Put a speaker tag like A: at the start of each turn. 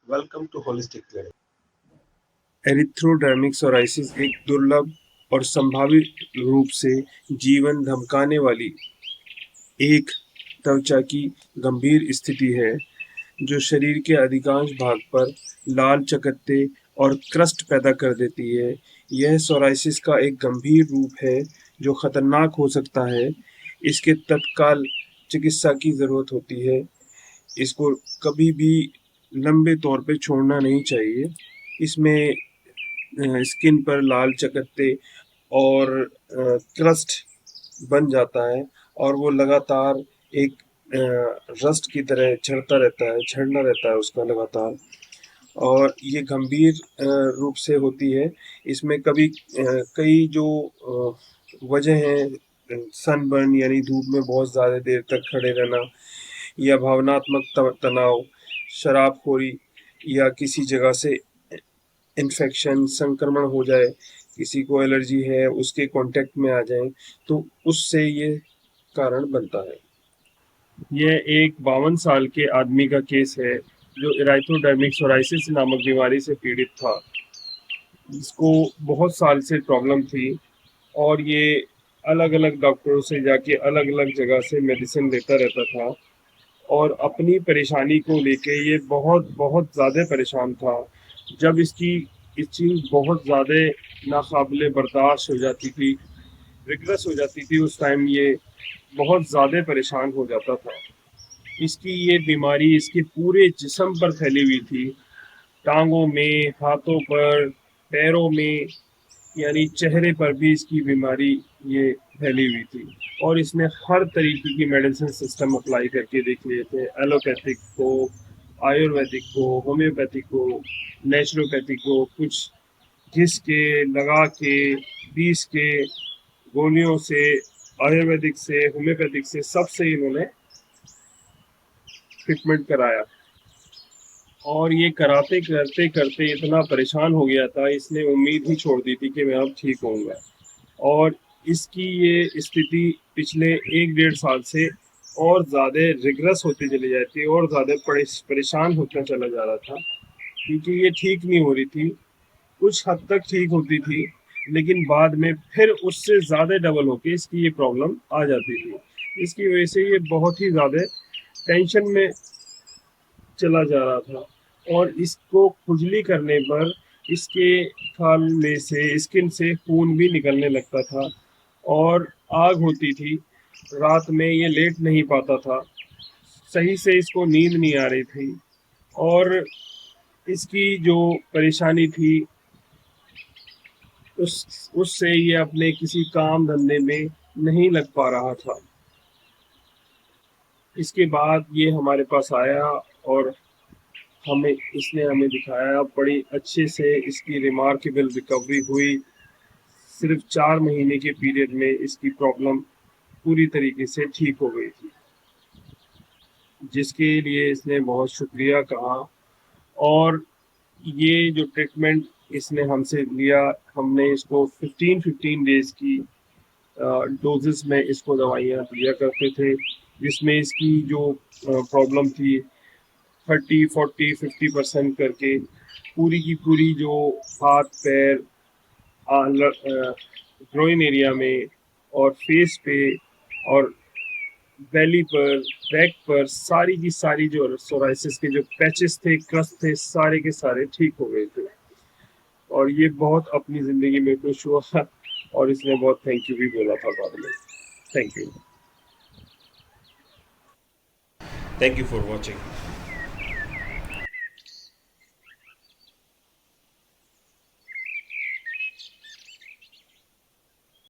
A: Welcome to Holistic Clinic.
B: Erythrodermic psoriasis एक दुर्लभ और संभावित रूप से जीवन धमकाने वाली एक त्वचा की गंभीर स्थिति है जो शरीर के अधिकांश भाग पर लाल चकत्ते और क्रस्ट पैदा कर देती है। यह सोराइसिस का एक गंभीर रूप है जो खतरनाक हो सकता है। इसके तत्काल चिकित्सा की ज़रूरत होती है। इसको कभी भी लंबे तौर पे छोड़ना नहीं चाहिए। इसमें स्किन पर लाल चकत्ते और क्रस्ट बन जाता है और वो लगातार एक रस्ट की तरह झड़ना रहता है उसका लगातार, और ये गंभीर रूप से होती है। इसमें कई जो वजह हैं, सनबर्न यानी धूप में बहुत ज़्यादा देर तक खड़े रहना, या भावनात्मक तनाव, शराबखोरी, या किसी जगह से इन्फेक्शन संक्रमण हो जाए, किसी को एलर्जी है उसके कांटेक्ट में आ जाए, तो उससे ये कारण बनता है। यह एक 52 साल के आदमी का केस है जो इराइथ्रोडर्मिक सोराइसिस नामक बीमारी से पीड़ित था। इसको बहुत साल से प्रॉब्लम थी और ये अलग अलग डॉक्टरों से जाके अलग अलग जगह से मेडिसिन लेता रहता था और अपनी परेशानी को लेके ये बहुत बहुत ज़्यादा परेशान था। जब इसकी इचिंग बहुत ज़्यादा नाकाबिले बर्दाश्त हो जाती थी, रिग्रेस हो जाती थी, उस टाइम ये बहुत ज़्यादा परेशान हो जाता था। इसकी ये बीमारी इसके पूरे जिस्म पर फैली हुई थी, टांगों में, हाथों पर, पैरों में, यानी चेहरे पर भी इसकी बीमारी ये फैली हुई थी। और इसने हर तरीके की मेडिसिन सिस्टम अप्लाई करके देख लिए थे, एलोपैथिक को, आयुर्वेदिक को, होम्योपैथिक को, नेचुरोपैथिक को, कुछ घिस के, लगा के, पीस के, गोलियों से, आयुर्वेदिक से, होम्योपैथिक से, सबसे इन्होंने ट्रीटमेंट कराया। और ये कराते करते करते इतना परेशान हो गया था, इसने उम्मीद ही छोड़ दी थी कि मैं अब ठीक होऊंगा। और इसकी ये स्थिति पिछले 1 डेढ़ साल से और ज़्यादा रिग्रेस होती चली जाती है और ज़्यादा परेशान होता चला जा रहा था, क्योंकि ये ठीक नहीं हो रही थी। कुछ हद तक ठीक होती थी, लेकिन बाद में फिर उससे ज़्यादा डबल होके इसकी ये प्रॉब्लम आ जाती थी। इसकी वजह से ये बहुत ही ज़्यादा टेंशन में चला जा रहा था और इसको खुजली करने पर इसके खाल में से, स्किन से खून भी निकलने लगता था और आग होती थी। रात में ये लेट नहीं पाता था, सही से इसको नींद नहीं आ रही थी और इसकी जो परेशानी थी उससे ये अपने किसी काम धंधे में नहीं लग पा रहा था। इसके बाद ये हमारे पास आया और इसने हमें दिखाया, बड़ी अच्छे से इसकी रिमार्केबल रिकवरी हुई। सिर्फ 4 महीने के पीरियड में इसकी प्रॉब्लम पूरी तरीके से ठीक हो गई थी, जिसके लिए इसने बहुत शुक्रिया कहा। और ये जो ट्रीटमेंट इसने हमसे लिया, हमने इसको 15-15 डेज की डोजेस में इसको दवाइयाँ दिया करते थे, जिसमें इसकी जो प्रॉब्लम थी 30, 40, 50% करके पूरी की पूरी जो हाथ पैर, ग्रोइन एरिया में और फेस पे और बेली पर, बैक पर, सारी की सारी जो सोराइसिस के जो पैचेस थे, क्रस्ट थे, सारे के सारे ठीक हो गए थे। और ये बहुत अपनी ज़िंदगी में खुश हुआ और इसने बहुत थैंक यू भी बोला था बाद में। Thank you.
A: Thank you for watching.